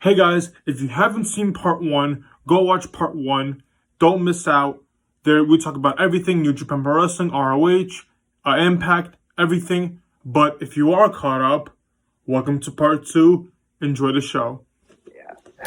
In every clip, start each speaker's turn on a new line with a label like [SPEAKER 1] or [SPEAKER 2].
[SPEAKER 1] Hey guys, if you haven't seen part one, go watch part one. Don't miss out. There we talk about everything, New Japan Pro Wrestling, ROH, Impact, everything. But if you are caught up, welcome to part two. Enjoy the show.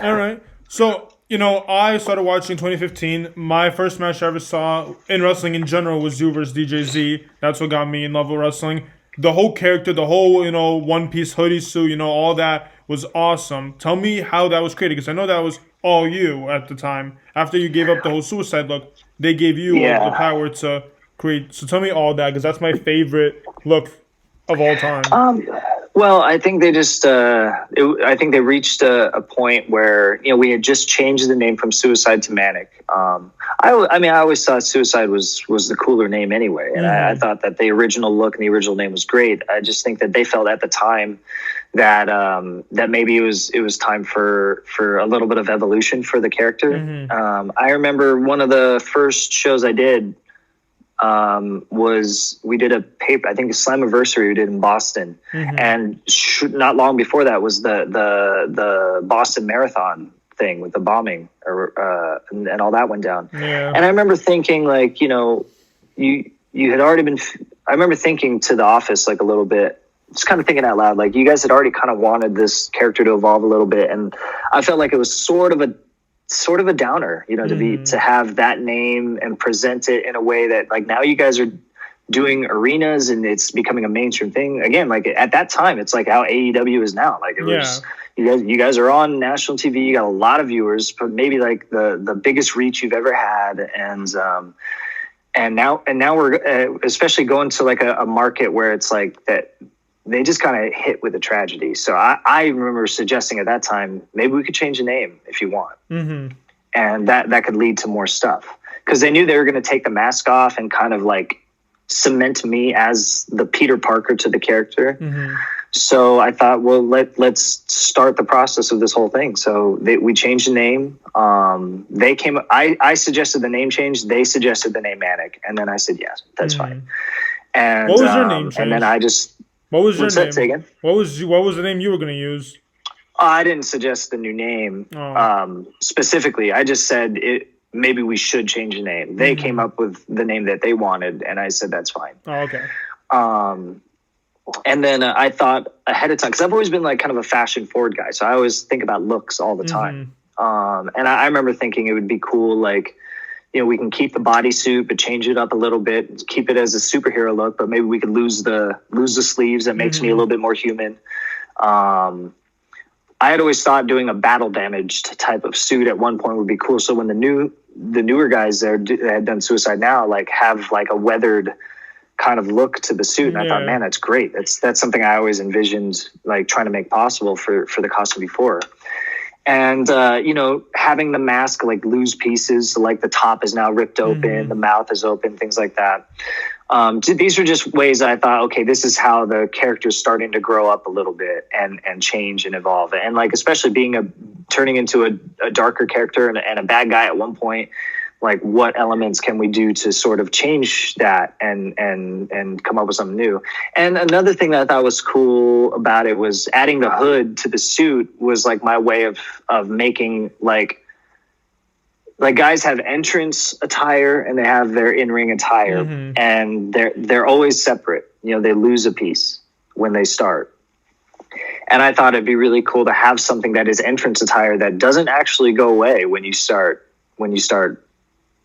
[SPEAKER 1] All right. So, I started watching 2015. My first match I ever saw in wrestling in general was you versus DJZ. That's what got me in love with wrestling. The whole character, the whole, one piece hoodie suit, all that was awesome. Tell me how that was created, because I know that was all you at the time. After you gave up the whole suicide look, they gave you the
[SPEAKER 2] Yeah.
[SPEAKER 1] power to create. So tell me all that, because that's my favorite look of all time.
[SPEAKER 2] Well, I think they just, I think they reached a point where, we had just changed the name from Suicide to Manic. I mean, I always thought Suicide was the cooler name anyway. And I thought that the original look and the original name was great. I just think that they felt at the time that, that maybe it was time for a little bit of evolution for the character. I remember one of the first shows I did, was we did a paper, I think a Slammiversary we did in Boston, and not long before that was the Boston Marathon thing with the bombing, and all that went down.
[SPEAKER 1] Yeah.
[SPEAKER 2] And I remember thinking, like, you had already been. I remember thinking to the office, like, a little bit, just kind of thinking out loud, like, you guys had already kind of wanted this character to evolve a little bit, and I felt like it was sort of a downer, to have that name and present it in a way that, like, now you guys are doing arenas and it's becoming a mainstream thing again. Like, at that time, it's like how AEW is now. Like, it was, you guys are on national TV, you got a lot of viewers, but maybe like the biggest reach you've ever had. And now we're especially going to like a market where it's like that they just kind of hit with a tragedy. So I remember suggesting at that time, maybe we could change the name if you want. And that could lead to more stuff. Because they knew they were going to take the mask off and kind of like cement me as the Peter Parker to the character. So I thought, well, let's start the process of this whole thing. So we changed the name. I suggested the name change. They suggested the name Manic. And then I said, yes, that's fine. And
[SPEAKER 1] What was your name change?
[SPEAKER 2] And then I just...
[SPEAKER 1] What was your
[SPEAKER 2] What's
[SPEAKER 1] name?
[SPEAKER 2] that? Say again?
[SPEAKER 1] What was the name you were going to use?
[SPEAKER 2] I didn't suggest the new name specifically. I just said maybe we should change the name. They came up with the name that they wanted, and I said that's fine.
[SPEAKER 1] Oh, okay.
[SPEAKER 2] And then I thought ahead of time, because I've always been like kind of a fashion forward guy, so I always think about looks all the time. And I remember thinking it would be cool, like, we can keep the bodysuit but change it up a little bit, keep it as a superhero look, but maybe we could lose the sleeves. That makes me a little bit more human. I had always thought doing a battle damaged type of suit at one point would be cool. So when the newer guys there that had done Suicide Now, like, have like a weathered kind of look to the suit, and I thought, man, that's great. That's something I always envisioned, like, trying to make possible for the costume before. And, having the mask, like, lose pieces, like the top is now ripped open, the mouth is open, things like that. These are just ways I thought, okay, this is how the character's starting to grow up a little bit and change and evolve. And, like, especially turning into a darker character and a bad guy at one point, like, what elements can we do to sort of change that and come up with something new? And another thing that I thought was cool about it was adding the hood to the suit was like my way of making, like guys have entrance attire and they have their in-ring attire, and they're always separate. They lose a piece when they start. And I thought it'd be really cool to have something that is entrance attire that doesn't actually go away when you start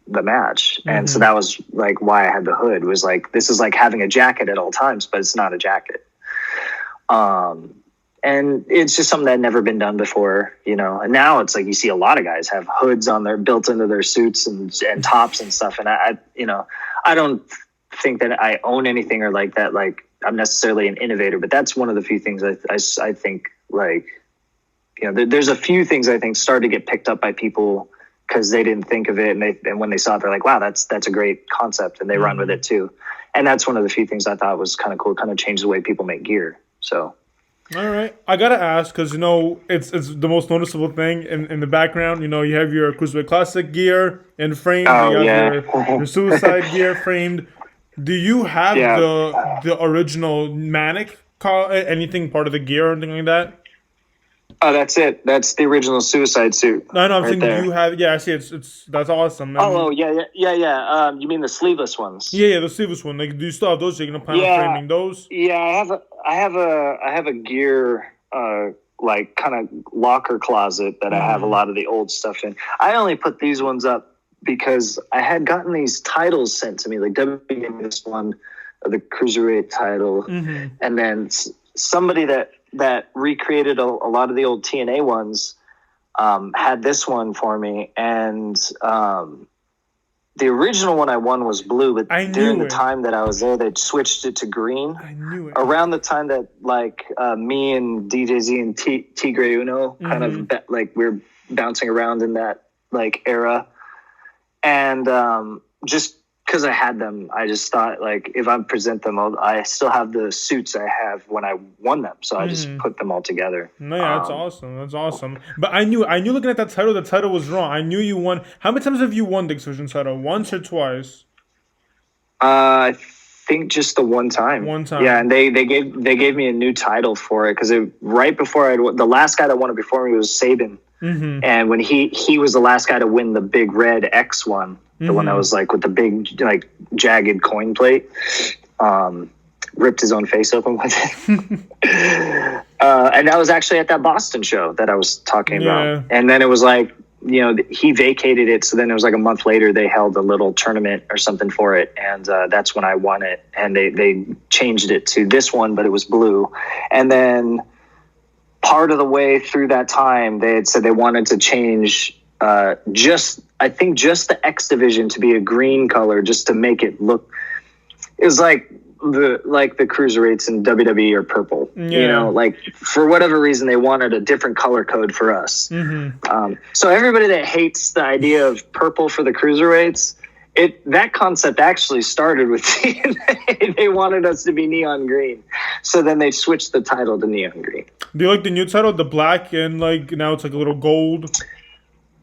[SPEAKER 2] the match. And so that was like why I had the hood, was like, this is like having a jacket at all times, but it's not a jacket. And it's just something that had never been done before, and now it's like you see a lot of guys have hoods on built into their suits and tops and stuff. And I don't think that I own anything or like that. Like, I'm necessarily an innovator, but that's one of the few things I think, like, there's a few things I think started to get picked up by people because they didn't think of it, and when they saw it, they're like, wow, that's a great concept, and they run with it too. And that's one of the few things I thought was kind of cool, kind of changed the way people make gear. So,
[SPEAKER 1] all right, I gotta ask, because it's the most noticeable thing in the background. You have your Cruiserweight Classic gear and framed.
[SPEAKER 2] Oh,
[SPEAKER 1] you have your Suicide gear framed. Do you have the original Manic? Anything part of the gear or anything like that?
[SPEAKER 2] Oh, that's it. That's the original Suicide suit.
[SPEAKER 1] No, I'm
[SPEAKER 2] right
[SPEAKER 1] saying
[SPEAKER 2] there.
[SPEAKER 1] you have. Yeah, I see. It's that's awesome.
[SPEAKER 2] Oh, yeah. You mean the sleeveless ones?
[SPEAKER 1] Yeah, the sleeveless one. Like, do you still have those? You're gonna plan on
[SPEAKER 2] Yeah,
[SPEAKER 1] framing those?
[SPEAKER 2] yeah. I have a gear like kind of locker closet that I have a lot of the old stuff in. I only put these ones up because I had gotten these titles sent to me. Like WWE gave me this one, the cruiserweight title, and then somebody that recreated a lot of the old TNA ones had this one for me, and the original one I won was blue, but during the time that I was there, they switched it to green.
[SPEAKER 1] I knew it.
[SPEAKER 2] Around the time that me and DJZ and Tigre Uno kind of like we're bouncing around in that like era, and just because I had them, I just thought like if I present them, I still have the suits I have when I won them, so I just put them all together.
[SPEAKER 1] No, yeah, that's awesome. That's awesome. But I knew looking at that title, the title was wrong. I knew you won. How many times have you won the X Division title? Once or twice?
[SPEAKER 2] I think just the one time.
[SPEAKER 1] One time.
[SPEAKER 2] Yeah, and they gave me a new title for it because right before the last guy that won it before me was Sabin, and when he was the last guy to win the big red X one. The one that was like with the big like jagged coin plate, ripped his own face open with it. And that was actually at that Boston show that I was talking about. And then it was like, he vacated it. So then it was like a month later, they held a little tournament or something for it. And that's when I won it. And they changed it to this one, but it was blue. And then part of the way through that time, they had said they wanted to change just the X division to be a green color, just to make it look. It was like the cruiserweights in WWE are purple. Like for whatever reason they wanted a different color code for us. So everybody that hates the idea of purple for the cruiserweights, that concept actually started with TNA. They wanted us to be neon green, so then they switched the title to neon green.
[SPEAKER 1] Do you like the new title, the black, and like now it's like a little gold?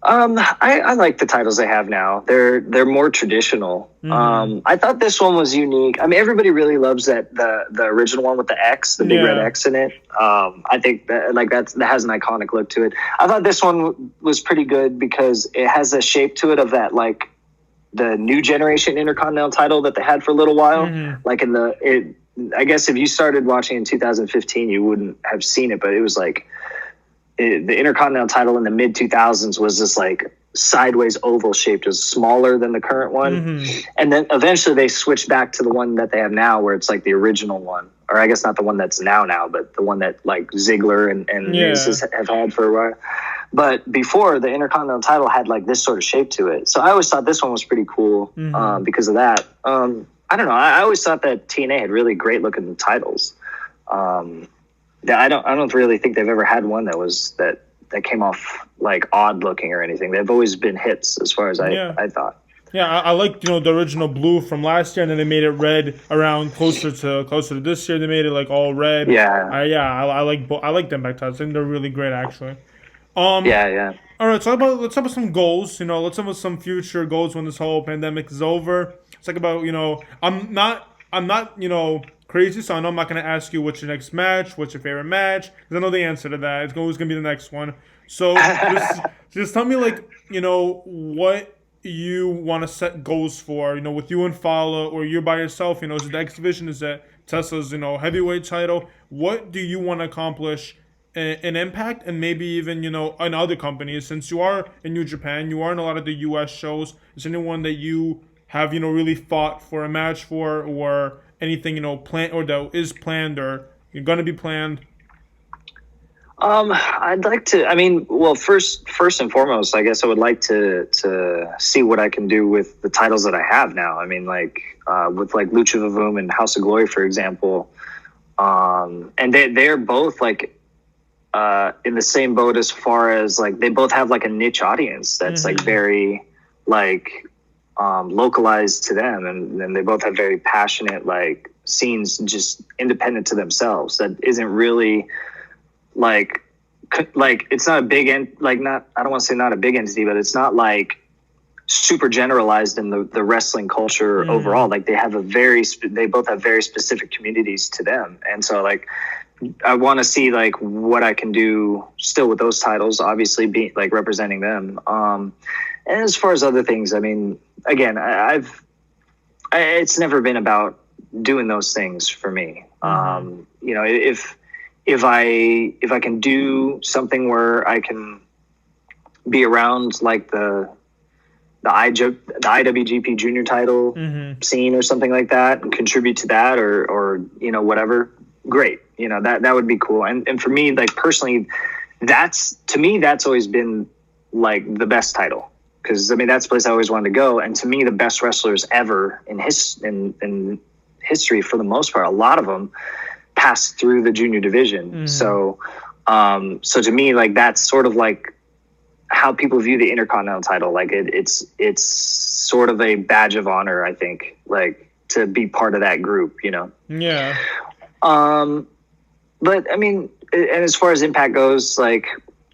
[SPEAKER 2] I like the titles they have now. They're more traditional. I thought this one was unique. I mean, everybody really loves the original one with the X, the big red X in it. I think that has an iconic look to it. I thought this one was pretty good because it has a shape to it of that like the new generation Intercontinental title that they had for a little while. Like I guess if you started watching in 2015, you wouldn't have seen it, but it was like. The Intercontinental title in the mid 2000s was this like sideways oval shaped, was smaller than the current one, and then eventually they switched back to the one that they have now, where it's like the original one, or I guess not the one that's now, but the one that like Ziggler and Miz have had for a while. But before, the Intercontinental title had like this sort of shape to it, so I always thought this one was pretty cool because of that. I don't know. I always thought that TNA had really great looking titles. Yeah, I don't really think they've ever had one that came off like odd looking or anything. They've always been hits as far as I thought.
[SPEAKER 1] Yeah, I liked the original blue from last year, and then they made it red around closer to this year. They made it like all red. I like them back titles. I think they're really great actually. All right, let's talk about some goals. Let's talk about some future goals when this whole pandemic is over. Let's talk about I'm not crazy, so I know I'm not going to ask you what's your next match, what's your favorite match, because I know the answer to that. It's always going to be the next one. So just tell me, what you want to set goals for, with you and Fallah, or you're by yourself, is it the X Division, is it Tesla's, heavyweight title? What do you want to accomplish in Impact and maybe even, in other companies? Since you are in New Japan, you are in a lot of the U.S. shows, is there anyone that you have, really fought for a match for, or anything planned or that is planned or you're going to be planned?
[SPEAKER 2] I'd like to. I mean, well, first and foremost, I guess I would like to see what I can do with the titles that I have now. I mean, with like Lucha Vavoom and House of Glory, for example, and they're both like in the same boat as far as like they both have like a niche audience that's like very like. Localized to them, and they both have very passionate like scenes just independent to themselves that isn't really like it's not a big I don't want to say not a big entity, but it's not like super generalized in the wrestling culture overall. Like they both have very specific communities to them, and so like I want to see like what I can do still with those titles, obviously being like representing them. And as far as other things, I mean, again, it's never been about doing those things for me. You know, if I can do something where I can be around like the IWGP junior title scene or something like that and contribute to that or you know, whatever, great. You know, that would be cool. And for me, like personally, that's always been like the best title. Cause I mean, that's the place I always wanted to go. And to me, the best wrestlers ever in history, for the most part, a lot of them passed through the junior division. So to me, like, that's sort of like how people view the Intercontinental title. Like it's sort of a badge of honor, I think, like to be part of that group, you know?
[SPEAKER 1] Yeah.
[SPEAKER 2] But I mean, and as far as Impact goes, like,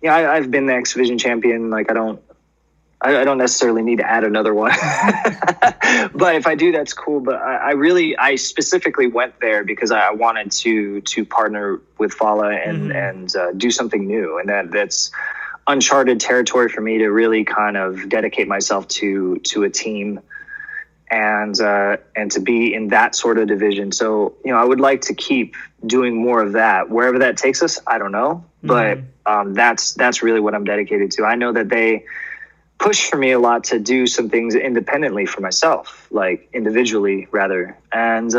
[SPEAKER 2] yeah, I've been the X Division champion. Like I don't necessarily need to add another one, but if I do, that's cool. But I specifically went there because I wanted to partner with Fallah and do something new. And that's uncharted territory for me to really kind of dedicate myself to a team and to be in that sort of division. So, you know, I would like to keep doing more of that. Wherever that takes us, I don't know. But that's really what I'm dedicated to. I know that they push for me a lot to do some things independently for myself, like individually rather. And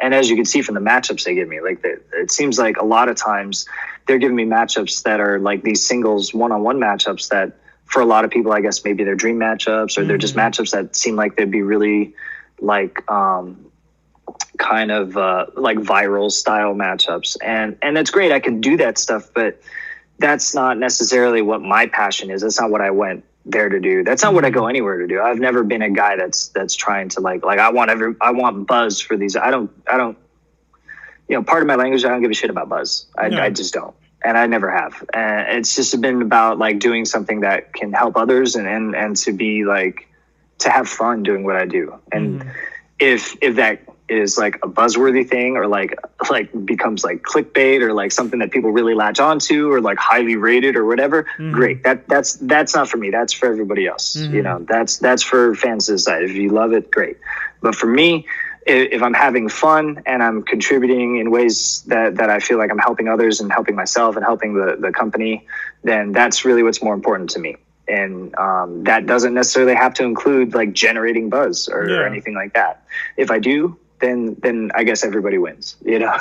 [SPEAKER 2] as you can see from the matchups they give me, like it seems like a lot of times they're giving me matchups that are like these singles one-on-one matchups that for a lot of people, I guess maybe they're dream matchups or they're just matchups that seem like they'd be really like kind of like viral style matchups. And that's great. I can do that stuff, but that's not necessarily what my passion is. That's not what I went there to do. That's not what I go anywhere to do. I've never been a guy that's trying to like I want buzz for these. I don't, you know, part of my language, I don't give a shit about buzz. I just don't. And I never have. And it's just been about like doing something that can help others and to be like, to have fun doing what I do. And if that is like a buzzworthy thing or like becomes like clickbait or like something that people really latch onto or like highly rated or whatever, great. That's not for me. That's for everybody else. You know, that's for fans to decide. If you love it, great. But for me, if I'm having fun and I'm contributing in ways that I feel like I'm helping others and helping myself and helping the company, then that's really what's more important to me. And that doesn't necessarily have to include like generating buzz or anything like that. If I do, then I guess everybody wins, you know?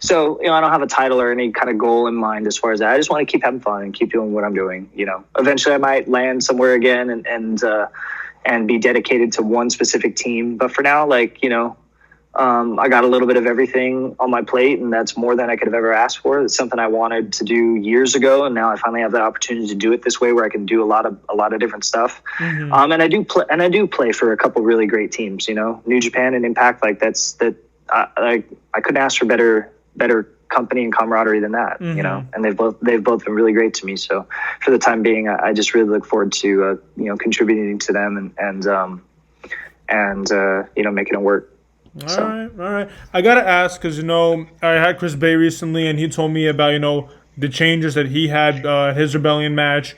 [SPEAKER 2] So, you know, I don't have a title or any kind of goal in mind as far as that. I just want to keep having fun and keep doing what I'm doing, you know? Eventually I might land somewhere again and be dedicated to one specific team. But for now, like, you know, I got a little bit of everything on my plate, and that's more than I could have ever asked for. It's something I wanted to do years ago, and now I finally have the opportunity to do it this way, where I can do a lot of different stuff. And I do play for a couple really great teams. You know, New Japan and Impact. Like I couldn't ask for better company and camaraderie than that. You know, and they've both been really great to me. So for the time being, I just really look forward to you know, contributing to them and you know, making it work.
[SPEAKER 1] All right. I gotta ask because, you know, I had Chris Bay recently, and he told me about, you know, the changes that he had his Rebellion match.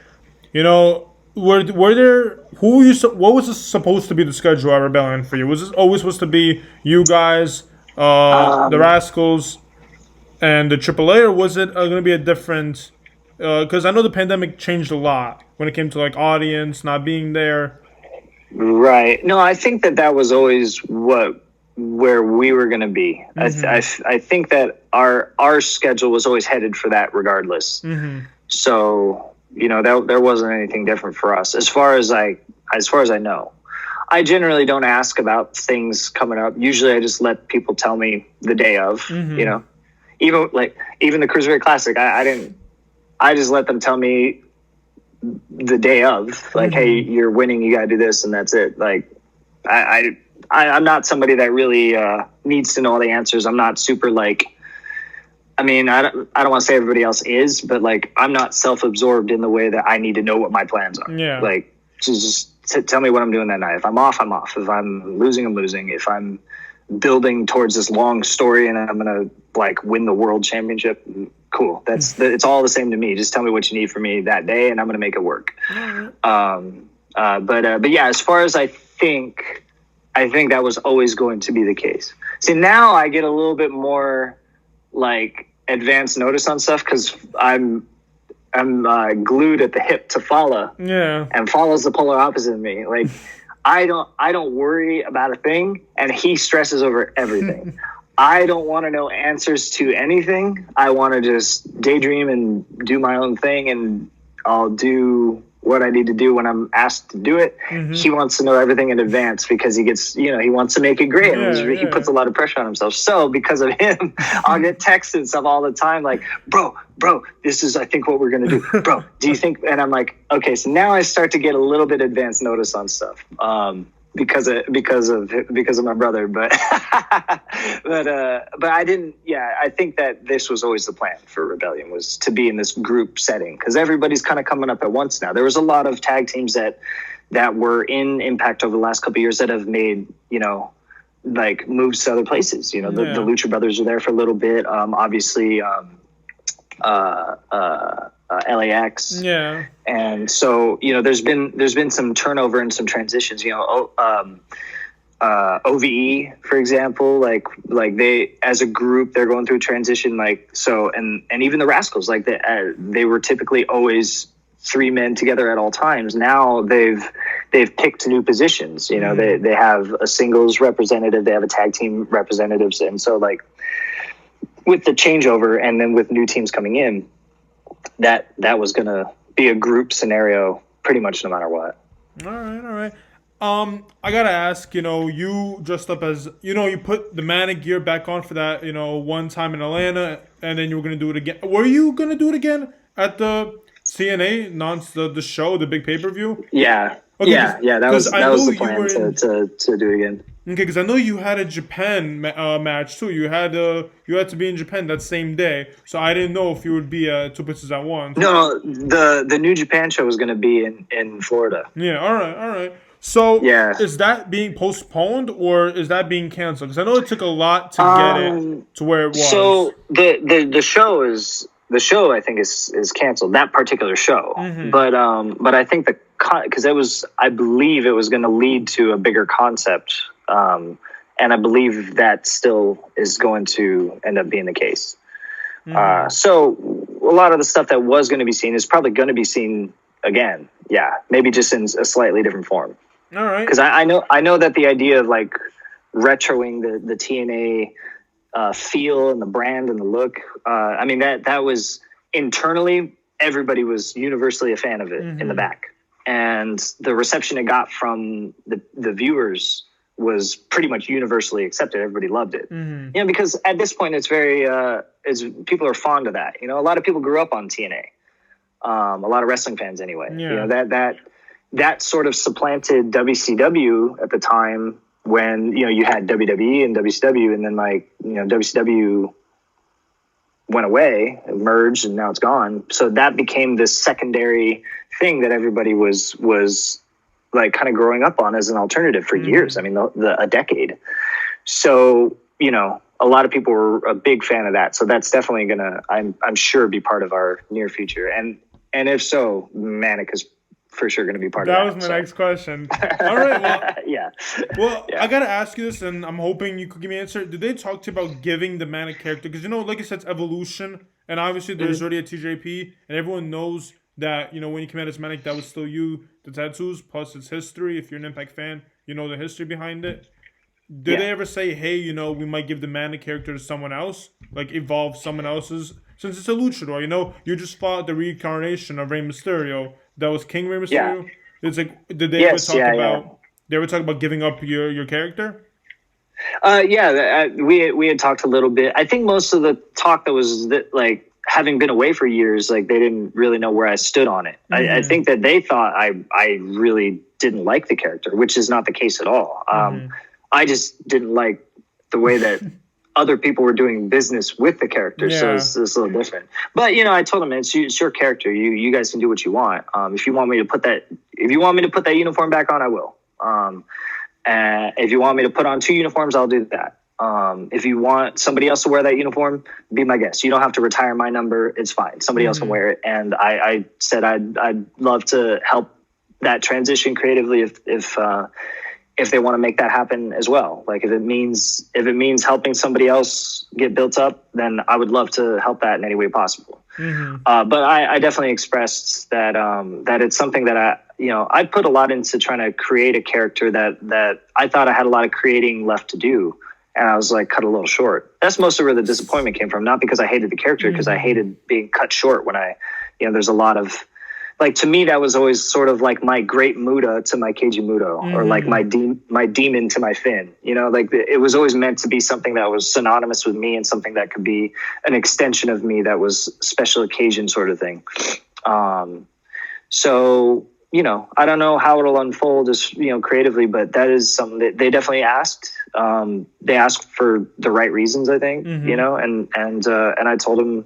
[SPEAKER 1] You know, were there what was supposed to be the schedule at Rebellion for you? Was this always supposed to be you guys, the Rascals, and the AAA, or was it going to be a different? Because I know the pandemic changed a lot when it came to like audience not being there.
[SPEAKER 2] Right. No, I think that was always where we were going to be. I think that our schedule was always headed for that regardless. So, you know, there wasn't anything different for us as far as I know. I generally don't ask about things coming up. Usually I just let people tell me the day of, you know, even the Cruiserweight Classic. I just let them tell me the day of, like, hey, you're winning, you got to do this. And that's it. Like, I'm not somebody that really needs to know all the answers. I'm not super like, I mean, I don't want to say everybody else is, but like, I'm not self-absorbed in the way that I need to know what my plans are. Yeah. Like, just tell me what I'm doing that night. If I'm off, I'm off. If I'm losing, I'm losing. If I'm building towards this long story and I'm going to like win the world championship. Cool. It's all the same to me. Just tell me what you need from me that day and I'm going to make it work. But yeah, as far as I think that was always going to be the case. See, now I get a little bit more like advance notice on stuff because I'm glued at the hip to Fallah.
[SPEAKER 1] Yeah.
[SPEAKER 2] And Fallah's the polar opposite of me. Like I don't worry about a thing and he stresses over everything. I don't want to know answers to anything. I want to just daydream and do my own thing and I'll do what I need to do when I'm asked to do it. He wants to know everything in advance because he gets, he wants to make it great. He puts a lot of pressure on himself. So because of him, I'll get texts and stuff all the time like, bro, this is, I think, what we're going to do. Bro, do you think? And I'm like, okay, so now I start to get a little bit advance notice on stuff. Because of my brother, but I didn't. Yeah, I think that this was always the plan for Rebellion, was to be in this group setting because everybody's kind of coming up at once now. There was a lot of tag teams that were in Impact over the last couple of years that have made like moves to other places. The Lucha Brothers are there for a little bit. Obviously. LAX. Yeah. And so, there's been some turnover and some transitions, OVE, for example, like they, as a group, they're going through a transition, and even the Rascals, like they were typically always 3 men together at all times. Now they've picked new positions, they have a singles representative, they have a tag team representatives. And so with the changeover and then with new teams coming in, that was going to be a group scenario pretty much no matter what.
[SPEAKER 1] All right. I got to ask, you dressed up as, you put the Manic gear back on for that, one time in Atlanta, and then you were going to do it again. Were you going to do it again at the CNA, the show, the big pay-per-view?
[SPEAKER 2] Yeah. Okay, yeah. That was the plan to do it again.
[SPEAKER 1] Okay, because I know you had a Japan match too. You had to be in Japan that same day, so I didn't know if you would be two places at once.
[SPEAKER 2] No, the New Japan show was going to be in Florida.
[SPEAKER 1] Yeah, all right. So is that being postponed or is that being canceled? Because I know it took a lot to get it to where it was.
[SPEAKER 2] So the show I think is canceled, that particular show. But I think because I believe it was going to lead to a bigger concept. And I believe that still is going to end up being the case. So a lot of the stuff that was going to be seen is probably going to be seen again. Yeah, maybe just in a slightly different form.
[SPEAKER 1] All right.
[SPEAKER 2] Because I know that the idea of retroing the TNA feel and the brand and the look, that was internally, everybody was universally a fan of it in the back. And the reception it got from the viewers was pretty much universally accepted. Everybody loved it. Because at this point it's very people are fond of that. A lot of people grew up on TNA. A lot of wrestling fans anyway. Yeah. That sort of supplanted WCW at the time when you had WWE and WCW, and then WCW went away, it merged, and now it's gone. So that became this secondary thing that everybody was kind of growing up on as an alternative for years. I mean, a decade. So, a lot of people were a big fan of that. So that's definitely gonna, I'm sure, be part of our near future. And if so, Manic is for sure going to be part of that.
[SPEAKER 1] That was my next question. All right. Well,
[SPEAKER 2] yeah.
[SPEAKER 1] Well, I got to ask you this, and I'm hoping you could give me an answer. Did they talk to you about giving the Manic character? Because, like you said, it's evolution. And obviously, there's already a TJP. And everyone knows that, when you came out as Manic, that was still you. The tattoos, plus its history. If you're an Impact fan, you know the history behind it. Did they ever say, hey, we might give the Manic character to someone else? Evolve someone else's? Since it's a luchador, you just fought the reincarnation of Rey Mysterio. That was King Rey Mysterio. Yeah. It's did they ever talk about? They ever talk about giving up your character?
[SPEAKER 2] We had talked a little bit. I think most of the talk that was having been away for years, they didn't really know where I stood on it. I think that they thought I really didn't like the character, which is not the case at all. I just didn't like the way that other people were doing business with the character, so it's a little different. But I told him it's your character. You guys can do what you want. If you want me to put that uniform back on, I will. If you want me to put on 2 uniforms, I'll do that. If you want somebody else to wear that uniform, be my guest. You don't have to retire my number. It's fine. Somebody else can wear it. And I said I'd love to help that transition creatively if they want to make that happen as well. Like if it means helping somebody else get built up, then I would love to help that in any way possible. But I definitely expressed that that it's something that I put a lot into trying to create a character that I thought I had a lot of creating left to do. And I was like cut a little short. That's mostly where the disappointment came from. Not because I hated the character, because I hated being cut short when there's a lot of, like, to me, that was always sort of like my great Muda to my Keiji Muto, or like my demon to my Finn. Like it was always meant to be something that was synonymous with me and something that could be an extension of me that was special occasion sort of thing. So, I don't know how it'll unfold as, creatively, but that is something that they definitely asked. They asked for the right reasons, I think, and I told them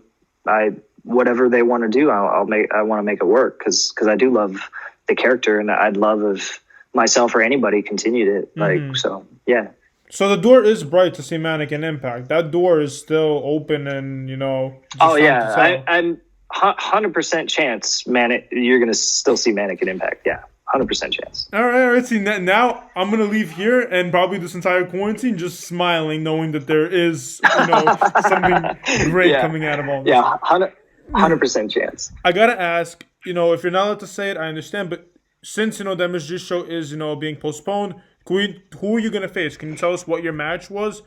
[SPEAKER 2] whatever they want to do, I want to make it work. Cause I do love the character, and I'd love if myself or anybody continued it. So, yeah.
[SPEAKER 1] So the door is bright to see Manic in Impact. That door is still open, and
[SPEAKER 2] oh yeah, I'm 100% chance, Manic. You're gonna still see Manic in Impact. Yeah, 100% chance.
[SPEAKER 1] All right. See, now I'm gonna leave here and probably this entire quarantine just smiling, knowing that there is something great coming out of all this.
[SPEAKER 2] Yeah, 100% chance.
[SPEAKER 1] I gotta ask, if you're not allowed to say it, I understand, but since the MSG show is being postponed, who are you gonna face? Can you tell us what your match was?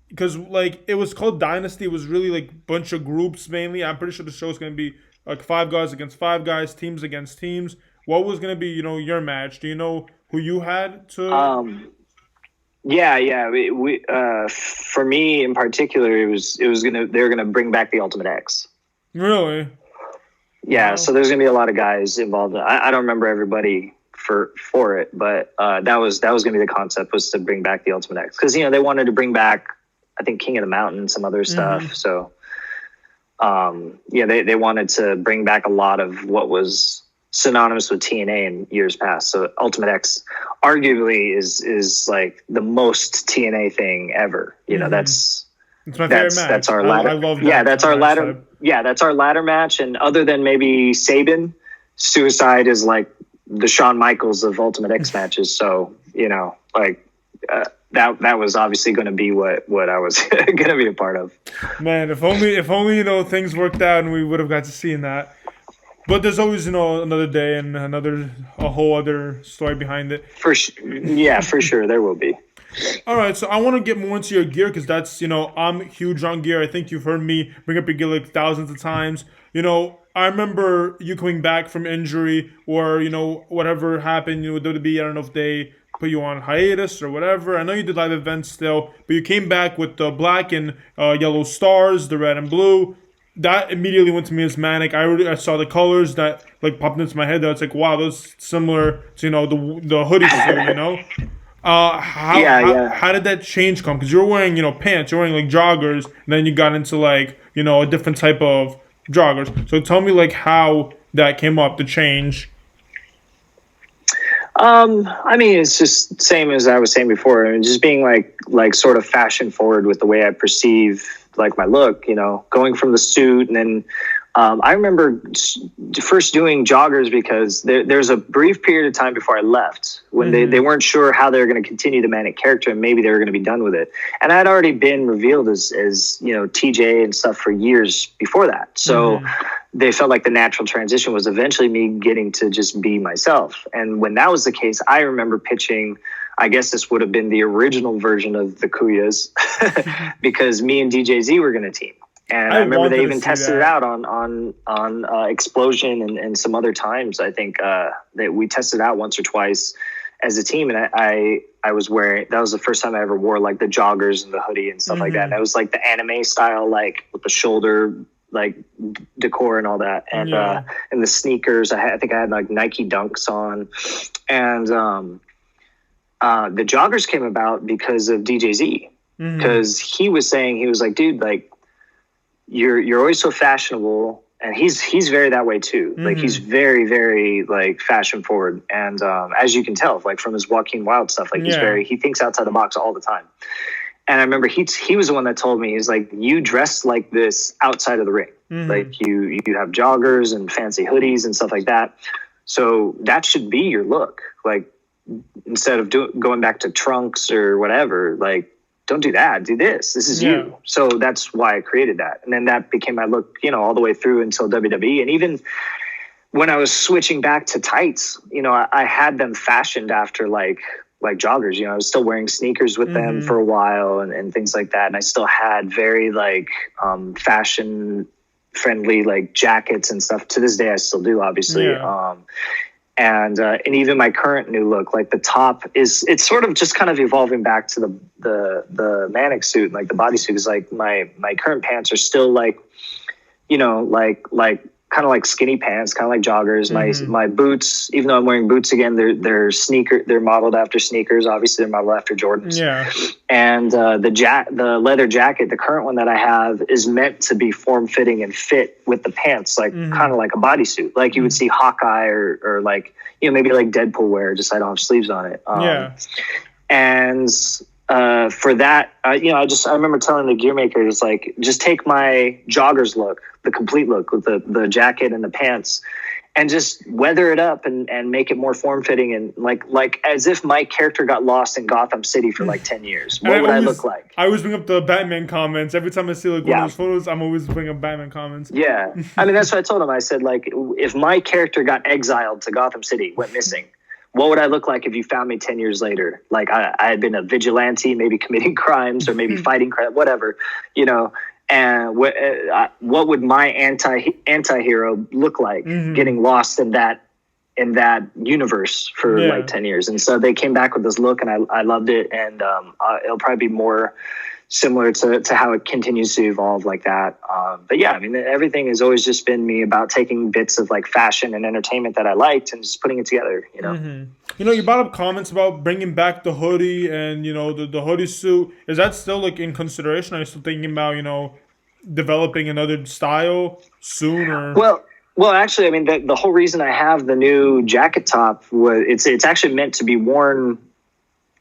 [SPEAKER 1] Because like it was called Dynasty. It was really like a bunch of groups mainly. I'm pretty sure the show's gonna be like 5 guys against 5 guys, teams against teams. What was gonna be your match? Do you know who you had to?
[SPEAKER 2] Yeah. We for me in particular, they were gonna bring back the Ultimate X.
[SPEAKER 1] Really?
[SPEAKER 2] Yeah.
[SPEAKER 1] Wow.
[SPEAKER 2] So there's gonna be a lot of guys involved. I don't remember everybody for it, but that was gonna be the concept, was to bring back the Ultimate X, because they wanted to bring back, I think, King of the Mountain, some other stuff. So they wanted to bring back a lot of what was synonymous with TNA in years past. So Ultimate X arguably is like the most TNA thing ever. That's
[SPEAKER 1] my favorite match.
[SPEAKER 2] That's our ladder.
[SPEAKER 1] I love that.
[SPEAKER 2] Yeah, that's our ladder. Yeah, that's our ladder match. And other than maybe Sabin, Suicide is like the Shawn Michaels of Ultimate X matches. So that was obviously going to be what I was going to be a part of.
[SPEAKER 1] Man, if only things worked out and we would have got to see that. But there's always another day and a whole other story behind it.
[SPEAKER 2] For sure there will be.
[SPEAKER 1] All right, so I want to get more into your gear, because that's I'm huge on gear. I think you've heard me bring up your gear like thousands of times. I remember you coming back from injury, or whatever happened with WWE. I don't know if they put you on hiatus or whatever. I know you did live events still, but you came back with the black and yellow stars, the red and blue. That immediately went to me as Manic. I saw the colors that like popped into my head. That was like, wow, those similar to the hoodie suit. How did that change come? Because you were wearing pants, you're wearing like joggers, and then you got into like a different type of joggers. So tell me like how that came up, the change.
[SPEAKER 2] I mean, it's just same as I was saying before. I mean, just being like sort of fashion forward with the way I perceive like my look, going from the suit. And then I remember first doing joggers because there's a brief period of time before I left when they weren't sure how they were going to continue the Manic character, and maybe they were going to be done with it. And I'd already been revealed as TJ and stuff for years before that. So they felt like the natural transition was eventually me getting to just be myself. And when that was the case, I remember pitching, I guess this would have been the original version of the Kuyas, because me and DJZ were going to team. And I remember they even tested it out on Explosion and some other times. I think that we tested it out once or twice as a team. And I was wearing, that was the first time I ever wore like the joggers and the hoodie and stuff like that. And it was like the anime style, like with the shoulder like decor and all that, and the sneakers. I think I had like Nike Dunks on, and the joggers came about because of DJZ, because he was saying, he was like, dude, like you're always so fashionable, and he's very that way too. Like he's very, very like fashion forward, and as you can tell, like from his Joaquin Wild stuff, like he thinks outside the box all the time. And I remember he was the one that told me, he's like, you dress like this outside of the ring. Like you have joggers and fancy hoodies and stuff like that. So that should be your look. Like, instead of going back to trunks or whatever, like, don't do that. Do this. This is you. So that's why I created that. And then that became my look, you know, all the way through until WWE. And even when I was switching back to tights, you know, I had them fashioned after like joggers. You know, I was still wearing sneakers with them for a while and things like that. And I still had very like fashion friendly like jackets and stuff. To this day I still do, obviously. And even my current new look, like the top it's sort of just kind of evolving back to the manic suit, like the bodysuit. Is like my current pants are still like, you know, like kind of like skinny pants, kind of like joggers. My boots, even though I'm wearing boots again, they're modeled after sneakers. Obviously, they're modeled after Jordans. And the leather jacket, the current one that I have, is meant to be form fitting and fit with the pants, like kind of like a bodysuit, like you would see Hawkeye or like, you know, maybe like Deadpool wear. Just I don't have sleeves on it. And for that, you know, I remember telling the gear makers, like, just take my joggers look, the complete look with the jacket and the pants, and just weather it up and make it more form fitting and like as if my character got lost in Gotham City for like 10 years. What would I look like?
[SPEAKER 1] I always bring up the Batman comments every time I see like one of those photos. I'm always bringing up Batman comments.
[SPEAKER 2] I mean, that's what I told him. I said, like, if my character got exiled to Gotham City, went missing, what would I look like if you found me 10 years later? Like I had been a vigilante, maybe committing crimes or maybe fighting crime, whatever, you know. And what would my anti-hero look like getting lost in that universe for like 10 years? And so they came back with this look, and I loved it. And it'll probably be more similar to how it continues to evolve like that. But yeah, I mean, everything has always just been me about taking bits of like fashion and entertainment that I liked and just putting it together, you know?
[SPEAKER 1] You know, you brought up comments about bringing back the hoodie and, you know, the hoodie suit. Is that still like in consideration? Are you still thinking about, you know, developing another style soon? Or
[SPEAKER 2] well, actually, I mean, the whole reason I have the new jacket top was it's actually meant to be worn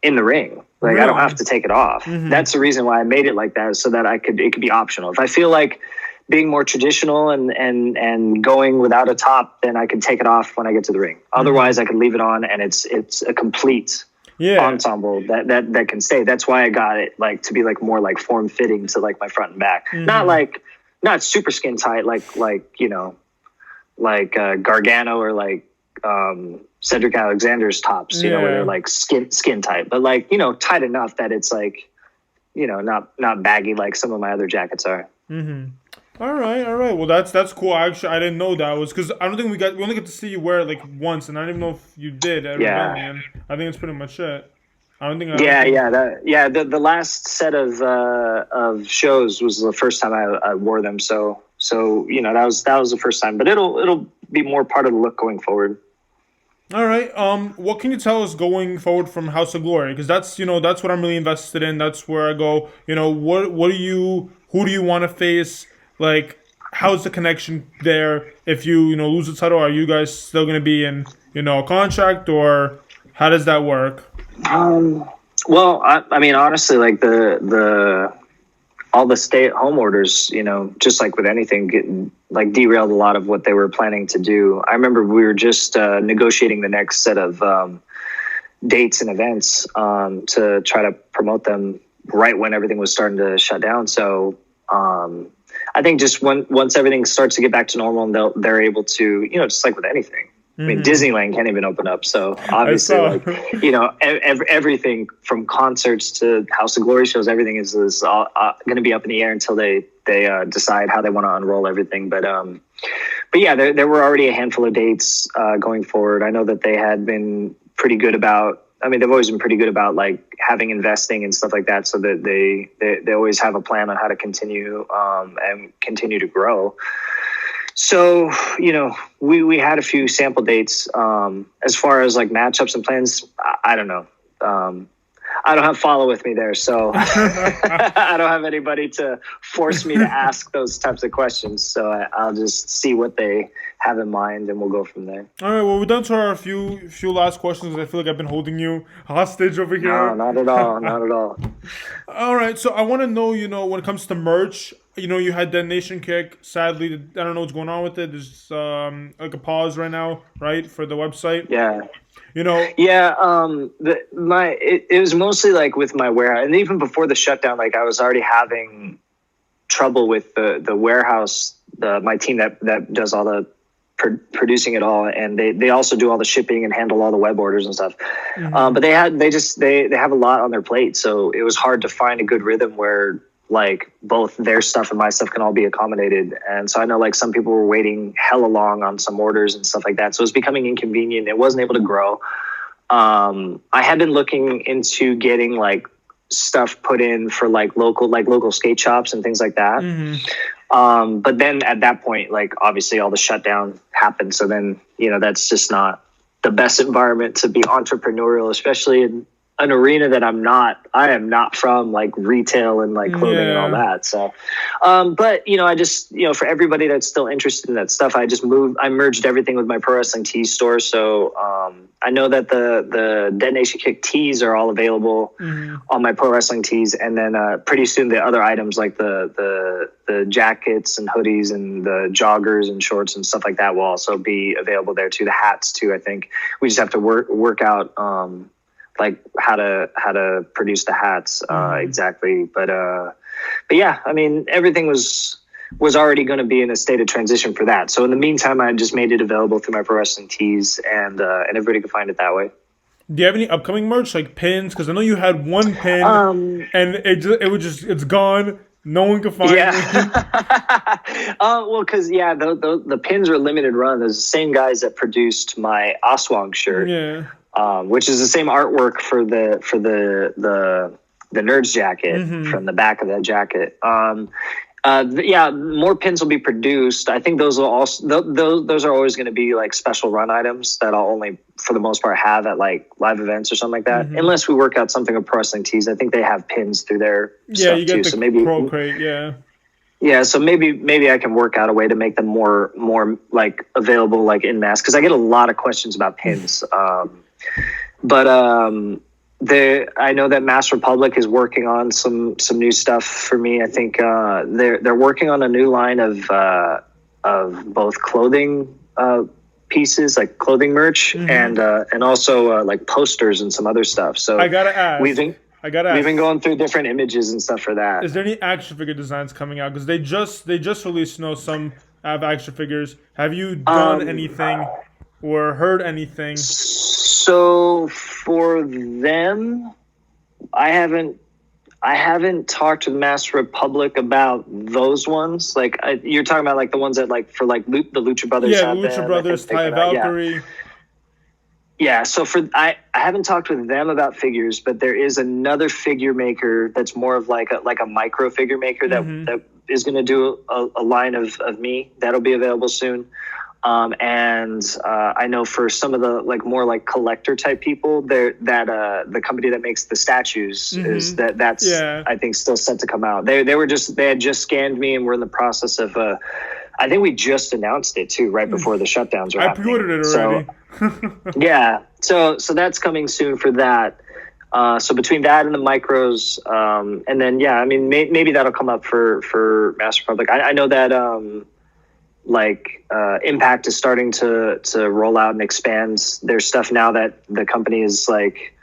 [SPEAKER 2] in the ring. Like, really? I don't have to take it off. That's the reason why I made it like that, so that it could be optional. If I feel like being more traditional and going without a top, then I can take it off when I get to the ring. Otherwise, I could leave it on, and it's a complete ensemble that can stay. That's why I got it like to be like more like form fitting to like my front and back. Not super skin tight like you know, like Gargano or like Cedric Alexander's tops, you know, where they're like skin tight, but like, you know, tight enough that it's like, you know, not baggy like some of my other jackets are.
[SPEAKER 1] All right. Well, that's cool. Actually, I didn't know that was because I don't think we only get to see you wear it like once, and I don't even know if you did. Man. I think it's pretty much it. I don't think. The last set of shows was the first time I wore them. So you know, that was the first time, but it'll be more part of the look going forward. All right. What can you tell us going forward from House of Glory? Because that's what I'm really invested in. That's where I go. You know, who do you want to face? Like, how's the connection there? If you lose the title, are you guys still going to be in, you know, a contract, or how does that work?
[SPEAKER 2] Well, I mean, honestly, like all the stay-at-home orders, you know, just like with anything, derailed a lot of what they were planning to do. I remember we were just negotiating the next set of dates and events to try to promote them right when everything was starting to shut down. So I think just once everything starts to get back to normal, and they're able to, you know, just like with anything. I mean, Disneyland can't even open up. So obviously, like, you know, everything from concerts to House of Glory shows, everything is all going to be up in the air until they decide how they want to unroll everything. But yeah, there were already a handful of dates going forward. I know that they had been pretty good about. I mean, they've always been pretty good about like having investing and stuff like that, so that they always have a plan on how to continue and continue to grow. So, you know, we had a few sample dates. As far as like matchups and plans, I don't know. I don't have Fallah with me there, so I don't have anybody to force me to ask those types of questions. So I'll just see what they have in mind, and we'll go from there.
[SPEAKER 1] All right, well, we're down to our few last questions. I feel like I've been holding you hostage over here.
[SPEAKER 2] No, not at all, not at all.
[SPEAKER 1] All right, so I want to know, when it comes to merch, you had Detonation Kick. Sadly, I don't know what's going on with it. There's like a pause right now, right, for the website.
[SPEAKER 2] Yeah.
[SPEAKER 1] Yeah.
[SPEAKER 2] It was mostly like with my warehouse, and even before the shutdown, like I was already having trouble with the warehouse, my team that does all the producing it all, and they also do all the shipping and handle all the web orders and stuff. But they have a lot on their plate, so it was hard to find a good rhythm where like both their stuff and my stuff can all be accommodated. And so I know like some people were waiting hella long on some orders and stuff like that. So it was becoming inconvenient. It wasn't able to grow. I had been looking into getting like stuff put in for like local skate shops and things like that. But then at that point, like obviously all the shutdown happened. So then, that's just not the best environment to be entrepreneurial, especially in an arena that I am not from, like retail and like clothing and all that. So, but I just, for everybody that's still interested in that stuff, I merged everything with my pro wrestling tees store. So, I know that the Detonation Kick tees are all available on my pro wrestling tees. And then, pretty soon the other items like the jackets and hoodies and the joggers and shorts and stuff like that will also be available there too. The hats too. I think we just have to work out, like how to produce the hats exactly, but yeah, I mean everything was already going to be in a state of transition for that. So in the meantime, I just made it available through my pro wrestling tees, and everybody could find it that way.
[SPEAKER 1] Do you have any upcoming merch like pins? Because I know you had one pin, and it's gone. No one can find it.
[SPEAKER 2] Well, because the pins are limited run. There's the same guys that produced my Aswang shirt.
[SPEAKER 1] Yeah.
[SPEAKER 2] Which is the same artwork for the Nerds jacket from the back of that jacket. More pins will be produced. I think those will also those are always going to be like special run items that I'll only for the most part have at like live events or something like that. Unless we work out something with Pro Wrestling Tees. I think they have pins through their stuff
[SPEAKER 1] you get
[SPEAKER 2] too.
[SPEAKER 1] the
[SPEAKER 2] So maybe
[SPEAKER 1] Pro Crate, yeah.
[SPEAKER 2] Yeah, so maybe I can work out a way to make them more like available like in mass, because I get a lot of questions about pins. But I know that Mass Republic is working on some new stuff for me. I think they're working on a new line of both clothing pieces, like clothing merch, and also like posters and some other stuff. So
[SPEAKER 1] I gotta ask.
[SPEAKER 2] We've been going through different images and stuff for that.
[SPEAKER 1] Is there any action figure designs coming out? Because they just released, some have action figures. Have you done anything or heard anything?
[SPEAKER 2] So for them, I haven't talked to Mass Republic about those ones. Like you're talking about like the ones that like for like the Lucha Brothers.
[SPEAKER 1] Yeah, Lucha Brothers, Taya Valkyrie.
[SPEAKER 2] Yeah, so I haven't talked with them about figures, but there is another figure maker that's more of like a micro figure maker that is going to do a line of me that'll be available soon. And I know for some of the like more like collector type people, the company that makes the statues is that's I think still set to come out. They had just scanned me and we're in the process of I think we just announced it too right before the shutdowns were happening.
[SPEAKER 1] I pre-ordered it already.
[SPEAKER 2] So, yeah, so that's coming soon for that. So between that and the micros, and then I mean maybe that'll come up for Mass Republic. I know that Impact is starting to roll out and expand their stuff now that the company is like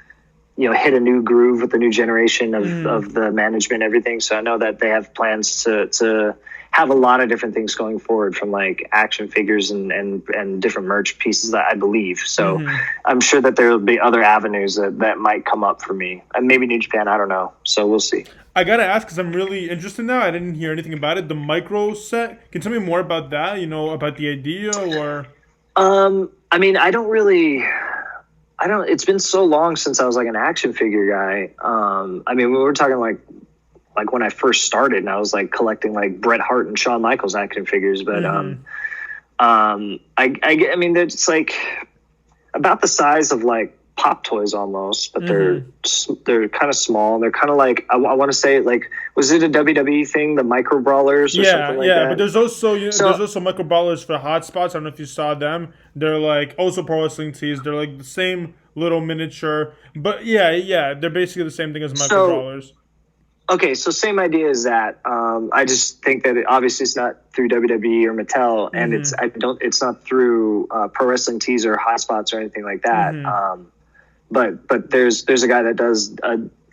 [SPEAKER 2] hit a new groove with the new generation of the management and everything. So I know that they have plans to have a lot of different things going forward, from like action figures and different merch pieces, I believe. So I'm sure that there will be other avenues that might come up for me, and maybe New Japan, I don't know. So we'll see.
[SPEAKER 1] I gotta ask, because I'm really interested now. I didn't hear anything about it. The micro set. Can you tell me more about that? About the idea, or?
[SPEAKER 2] I mean, it's been so long since I was like an action figure guy. I mean, we were talking like when I first started, and I was like collecting like Bret Hart and Shawn Michaels action figures. But I mean, they're just like about the size of like pop toys almost, but they're kind of small. They're kind of like I want to say like, was it a WWE thing, the micro brawlers or something like that?
[SPEAKER 1] But there's also there's also micro brawlers for hotspots. I don't know if you saw them. They're like also pro wrestling tees. They're like the same little miniature, but they're basically the same thing as micro brawlers.
[SPEAKER 2] Okay, so same idea as that. I just think that obviously it's not through WWE or Mattel, and it's not through Pro Wrestling Tees or Hotspots or anything like that. But there's a guy that does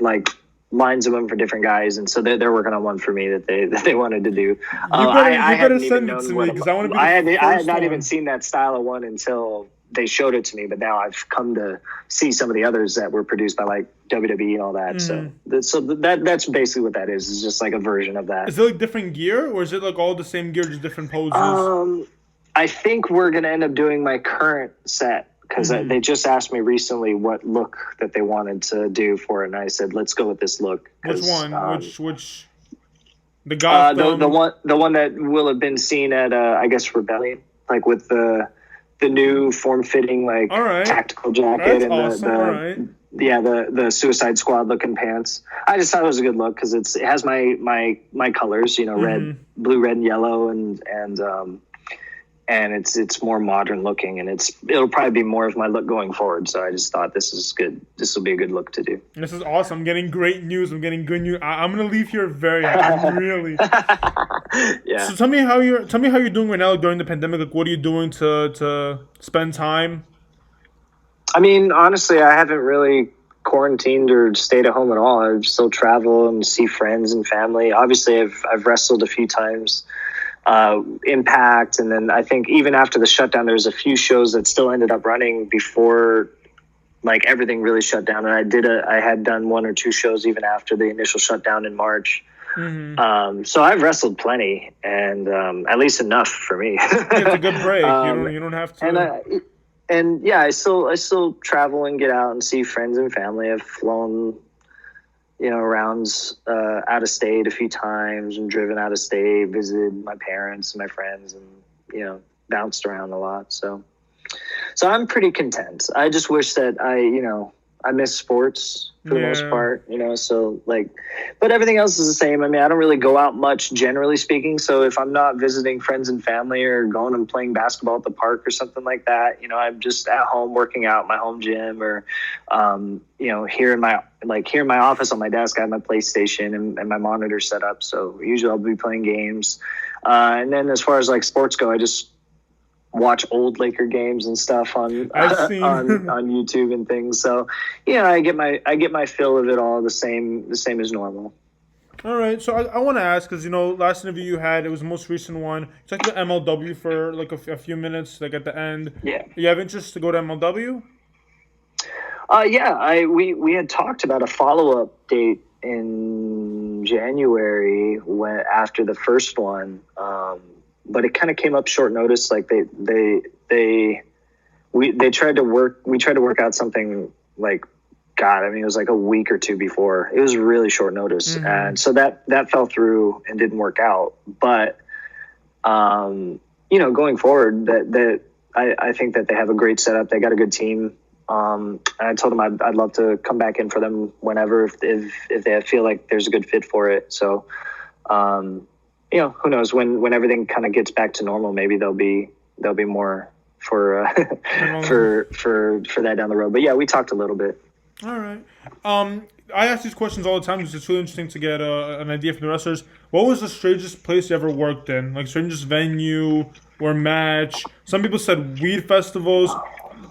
[SPEAKER 2] like lines of them for different guys, and so they're working on one for me that they wanted to do.
[SPEAKER 1] You better send it to me because I want to be.
[SPEAKER 2] I had not even seen that style of one until they showed it to me, but now I've come to see some of the others that were produced by like WWE and all that. So that's basically what that is. It's just like a version of that.
[SPEAKER 1] Is it like different gear, or is it like all the same gear, just different poses?
[SPEAKER 2] I think we're gonna end up doing my current set because they just asked me recently what look that they wanted to do for it, and I said let's go with this look.
[SPEAKER 1] Which one? Which? The guy.
[SPEAKER 2] The one that will have been seen at I guess Rebellion, like with the new form-fitting like tactical jacket and
[SPEAKER 1] awesome.
[SPEAKER 2] the Suicide Squad looking pants. I just thought it was a good look because it has my colors, red, blue, red, and yellow, and it's more modern looking, and it'll probably be more of my look going forward. So I just thought this is good. This will be a good look to do.
[SPEAKER 1] This is awesome. I'm getting great news. I'm getting good news. I'm gonna leave here very happy. Really.
[SPEAKER 2] Yeah.
[SPEAKER 1] So tell me how you're doing right now during the pandemic. Like, what are you doing to spend time?
[SPEAKER 2] I mean, honestly, I haven't really quarantined or stayed at home at all. I still travel and see friends and family. Obviously, I've wrestled a few times. Impact, and then I think even after the shutdown there's a few shows that still ended up running before like everything really shut down, and I had done one or two shows even after the initial shutdown in March. So I've wrestled plenty, and at least enough for me.
[SPEAKER 1] It's a good break. You don't have to.
[SPEAKER 2] And I still travel and get out and see friends and family. I've flown around out of state a few times and driven out of state, visited my parents and my friends, and bounced around a lot. So I'm pretty content. I just wish that I miss sports for the most part, so like, but everything else is the same. I mean, I don't really go out much, generally speaking. So if I'm not visiting friends and family or going and playing basketball at the park or something like that, I'm just at home working out in my home gym, or, here in my office on my desk, I have my PlayStation and my monitor set up. So usually I'll be playing games. And then as far as like sports go, I just watch old Laker games and stuff on YouTube and things. So I get my fill of it all the same as normal.
[SPEAKER 1] All right, so I want to ask because last interview you had, it was the most recent one. You talked about MLW for like a few minutes, like at the end.
[SPEAKER 2] Yeah.
[SPEAKER 1] You have interest to go to MLW?
[SPEAKER 2] We had talked about a follow-up date in January after the first one. But it kind of came up short notice. Like we tried to work out something like, God, I mean, it was like a week or two before. It was really short notice. And so that fell through and didn't work out. But, going forward I think that they have a great setup. They got a good team. And I told them I'd love to come back in for them whenever, if they feel like there's a good fit for it. So, who knows when everything kind of gets back to normal, maybe there'll be more for for that down the road. But yeah, we talked a little bit.
[SPEAKER 1] All right. I ask these questions all the time because it's really interesting to get an idea from the wrestlers. What was the strangest place you ever worked in? Like strangest venue or match? Some people said weed festivals.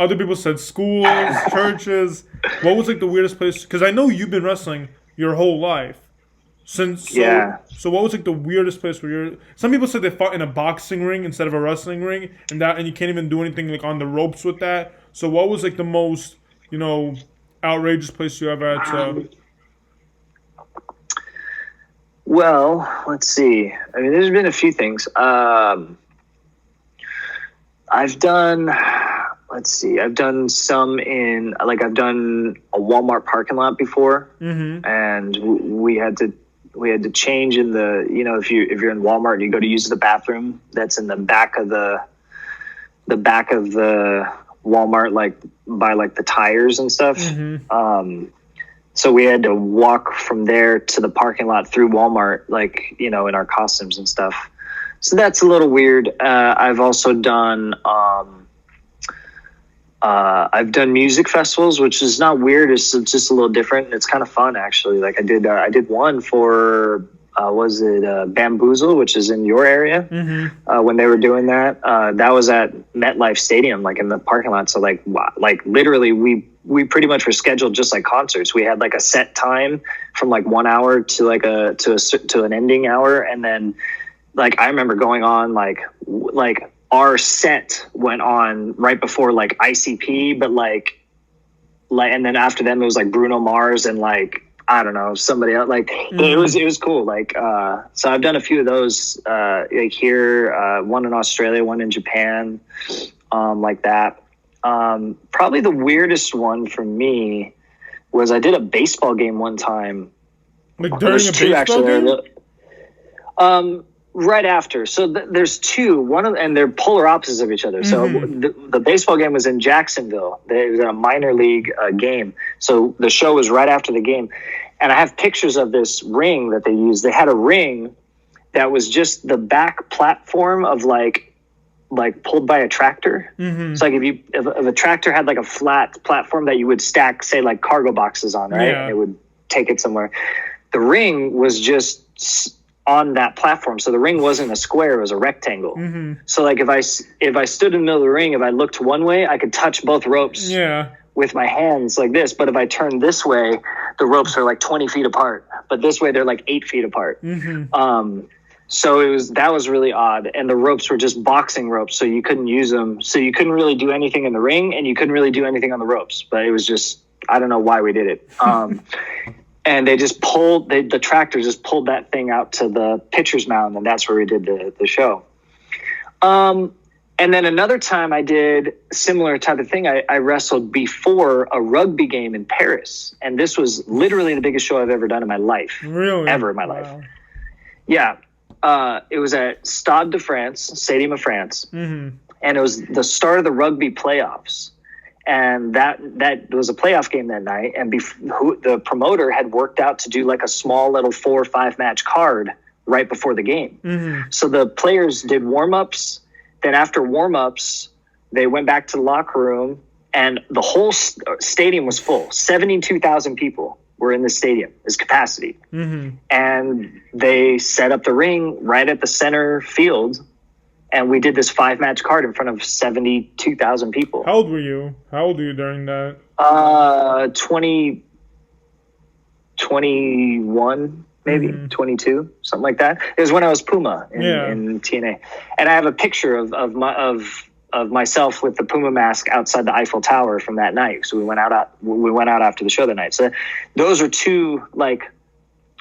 [SPEAKER 1] Other people said schools, churches. What was like the weirdest place? Because I know you've been wrestling your whole life. So what was like the weirdest place where you're? Some people said they fought in a boxing ring instead of a wrestling ring, and you can't even do anything like on the ropes with that. So what was like the most outrageous place you ever had to?
[SPEAKER 2] Well, let's see. I mean, there's been a few things. I've done some in I've done a Walmart parking lot before, and we had to change in the if you're in Walmart and you go to use the bathroom that's in the back of the Walmart, like by like the tires and stuff.
[SPEAKER 1] Mm-hmm.
[SPEAKER 2] So we had to walk from there to the parking lot through Walmart, like, in our costumes and stuff. So that's a little weird. I've also done, I've done music festivals, which is not weird. It's just a little different. It's kind of fun, actually. Like I did one for, Bamboozle, which is in your area.
[SPEAKER 1] Mm-hmm.
[SPEAKER 2] When they were doing that, that was at MetLife Stadium, like in the parking lot. So like literally we pretty much were scheduled just like concerts. We had like a set time from like 1 hour to like to an ending hour. And then like, I remember going on like our set went on right before like ICP, but like, and then after them, it was like Bruno Mars and like, I don't know, somebody else. Like it was cool. Like, so I've done a few of those, like here, one in Australia, one in Japan, like that. Probably the weirdest one for me was I did a baseball game one time.
[SPEAKER 1] Like during a baseball game?
[SPEAKER 2] Right after. So there's two, and they're polar opposites of each other. So the baseball game was in Jacksonville. It was a minor league game. So the show was right after the game. And I have pictures of this ring that they used. They had a ring that was just the back platform of like pulled by a tractor. Mm-hmm. So like if a tractor had like a flat platform that you would stack, say like cargo boxes on, right? Yeah. It would take it somewhere. The ring was just on that platform. So the ring wasn't a square, it was a rectangle. Mm-hmm. So like if I stood in the middle of the ring, if I looked one way, I could touch both ropes with my hands like this. But if I turned this way, the ropes are like 20 feet apart. But this way they're like 8 feet apart. Mm-hmm. So that was really odd. And the ropes were just boxing ropes, so you couldn't use them. So you couldn't really do anything in the ring and you couldn't really do anything on the ropes. But it was just, I don't know why we did it. And they just the tractor just pulled that thing out to the pitcher's mound, and that's where we did the show. And then another time I did a similar type of thing. I wrestled before a rugby game in Paris, and this was literally the biggest show I've ever done in my life.
[SPEAKER 1] Really?
[SPEAKER 2] Ever in my life. Yeah. It was at Stade de France, Stadium of France, and it was the start of the rugby playoffs. And that was a playoff game that night. And the promoter had worked out to do like a small little 4 or 5 match card right before the game. Mm-hmm. So the players did warm-ups. Then after warm-ups, they went back to the locker room and the whole stadium was full. 72,000 people were in the stadium as capacity. Mm-hmm. And they set up the ring right at the center field. And we did this 5-match card in front of 72,000 people.
[SPEAKER 1] How old were you? How old were you during that?
[SPEAKER 2] 21, maybe 22, something like that. It was when I was Puma in TNA, and I have a picture of myself with the Puma mask outside the Eiffel Tower from that night. So we went out after the show that night. So those are two like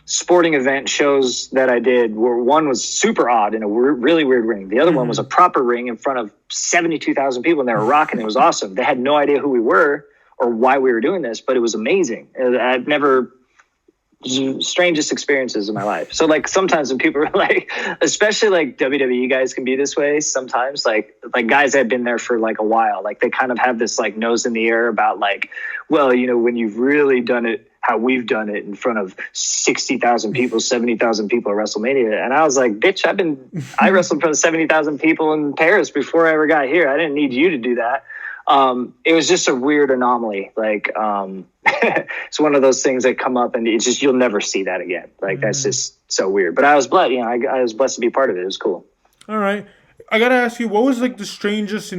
[SPEAKER 2] sporting event shows that I did, where one was super odd in a really weird ring. The other one was a proper ring in front of 72,000 people, and they were rocking. It was awesome. They had no idea who we were or why we were doing this, but it was amazing. I've never strangest experiences in my life. So like sometimes when people are like, especially like WWE guys can be this way sometimes, like guys that have been there for like a while, like they kind of have this like nose in the air about like, well, you know, when you've really done it how we've done it in front of 60,000 people, 70,000 people at WrestleMania. And I was like, bitch, I wrestled in front of 70,000 people in Paris before I ever got here. I didn't need you to do that. It was just a weird anomaly. Like, it's one of those things that come up and it's just, you'll never see that again. Like, that's just so weird. But I was blessed, I was blessed to be part of it. It was cool.
[SPEAKER 1] All right. I gotta ask you, what was like the strangest,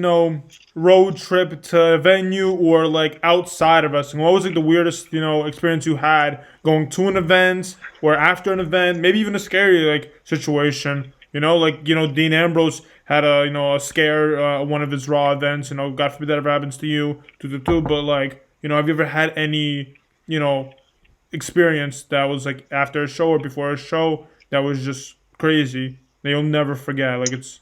[SPEAKER 1] road trip to a venue or like outside of wrestling? What was like the weirdest, experience you had going to an event or after an event? Maybe even a scary like situation. Dean Ambrose had a scare one of his Raw events. God forbid that ever happens to you. But like, have you ever had any experience that was like after a show or before a show that was just crazy that you'll never forget? Like it's.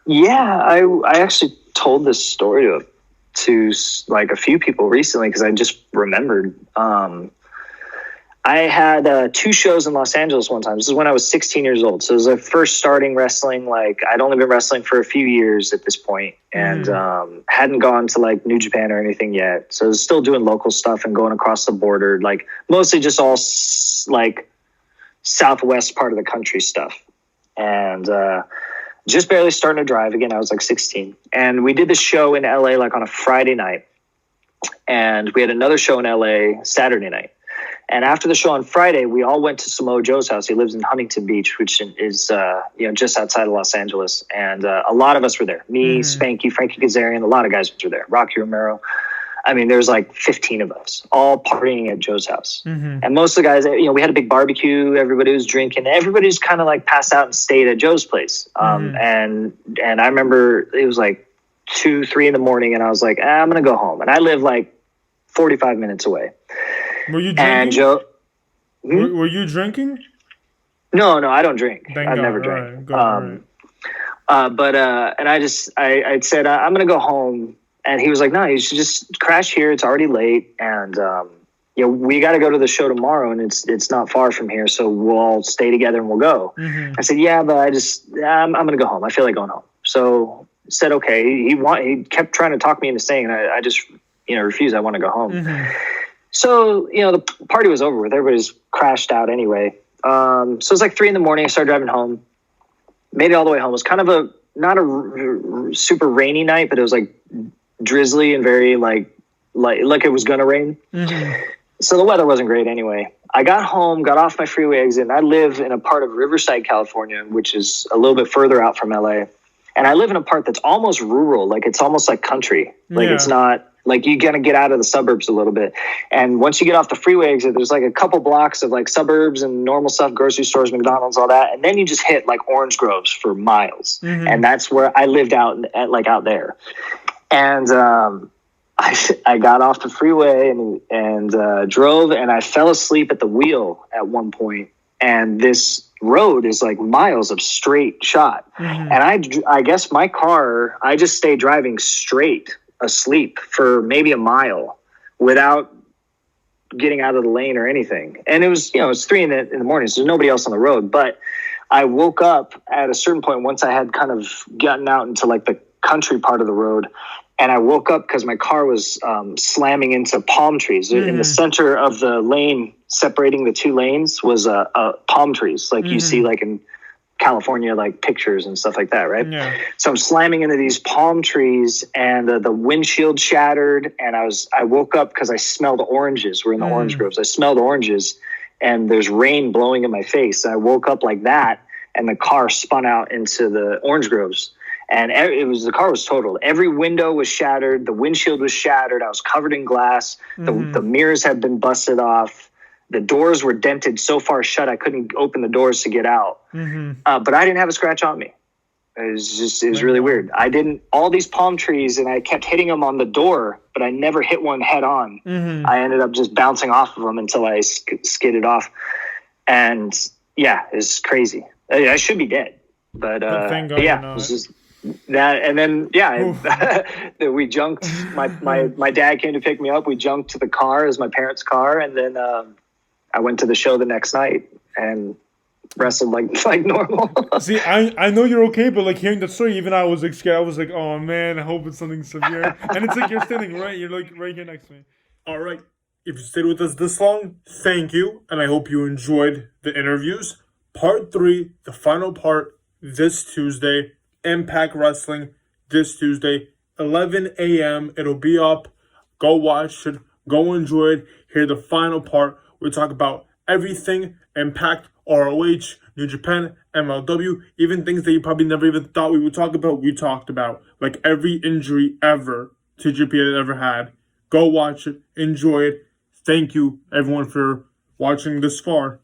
[SPEAKER 2] Yeah, I actually told this story to like a few people recently because I just remembered. I had 2 shows in Los Angeles one time. This is when I was 16 years old. So it was like first starting wrestling. Like I'd only been wrestling for a few years at this point, and hadn't gone to like New Japan or anything yet. So I was still doing local stuff and going across the border, like mostly just all like southwest part of the country stuff. And just barely starting to drive again. I was like 16, and we did the show in LA like on a Friday night, and we had another show in LA Saturday night. And after the show on Friday, we all went to Samoa Joe's house. He lives in Huntington Beach, which is just outside of Los Angeles. And a lot of us were there. Me, Spanky, Frankie Kazarian, a lot of guys were there. Rocky Romero. I mean, there's like 15 of us all partying at Joe's house. And most of the guys, we had a big barbecue. Everybody was drinking. Everybody's kind of like passed out and stayed at Joe's place. And I remember it was like 2, 3 in the morning, and I was like, I'm going to go home. And I live like 45 minutes away.
[SPEAKER 1] Were you drinking?
[SPEAKER 2] And Joe,
[SPEAKER 1] were you drinking?
[SPEAKER 2] No, I don't drink.
[SPEAKER 1] Thank
[SPEAKER 2] I've
[SPEAKER 1] God.
[SPEAKER 2] never drank.
[SPEAKER 1] Right.
[SPEAKER 2] And I said, I'm going to go home. And he was like, no, you should just crash here. It's already late. And, we got to go to the show tomorrow, and it's not far from here. So we'll all stay together and we'll go. I said, yeah, but I'm going to go home. I feel like going home. So said, okay. He kept trying to talk me into staying, and I just, refused. I want to go home. So, the party was over with. Everybody's crashed out anyway. So it was like 3 in the morning. I started driving home. Made it all the way home. It was kind of not a super rainy night, but it was like drizzly and very like it was going to rain. So the weather wasn't great anyway. I got home, got off my freeway exit, and I live in a part of Riverside, California, which is a little bit further out from LA. And I live in a part that's almost rural. Like it's almost like country. Like it's not, like you got to get out of the suburbs a little bit. And once you get off the freeway exit, there's like a couple blocks of like suburbs and normal stuff, grocery stores, McDonald's, all that. And then you just hit like orange groves for miles. And that's where I lived out there. And I got off the freeway and drove, and I fell asleep at the wheel at one point. And this road is like miles of straight shot. And I guess my car, I just stayed driving straight asleep for maybe a mile without getting out of the lane or anything. And it was, it's 3 in the morning, so there's nobody else on the road. But I woke up at a certain point once I had kind of gotten out into like the country part of the road. And I woke up because my car was slamming into palm trees. In the center of the lane, separating the 2 lanes, was palm trees, like you see like in California, like pictures and stuff like that, right? So I'm slamming into these palm trees, and the windshield shattered. And I woke up because I smelled oranges. We're in the orange groves. I smelled oranges, and there's rain blowing in my face. I woke up like that, and the car spun out into the orange groves. And the car was totaled. Every window was shattered. The windshield was shattered. I was covered in glass. The mirrors had been busted off. The doors were dented so far shut I couldn't open the doors to get out. But I didn't have a scratch on me. It was really weird. All these palm trees, and I kept hitting them on the door, but I never hit one head on. I ended up just bouncing off of them until I skidded off. And yeah, it's crazy. I should be dead. But
[SPEAKER 1] thank God
[SPEAKER 2] it was just that. And then, we junked. My dad came to pick me up. We junked to the car, as my parents' car. And then I went to the show the next night and wrestled like normal.
[SPEAKER 1] See, I know you're okay, but like hearing that story, even I was like scared. I was like, oh man, I hope it's something severe. And it's like you're standing you're like right here next to me. All right. If you stayed with us this long, thank you. And I hope you enjoyed the interviews. Part 3, the final part, this Tuesday. Impact Wrestling this Tuesday, 11 a.m. It'll be up. Go watch it. Go enjoy it. Hear the final part. We talk about everything. Impact, ROH, New Japan, MLW, even things that you probably never even thought we would talk about. We talked about, like every injury ever TJP had ever had. Go watch it. Enjoy it. Thank you, everyone, for watching this far.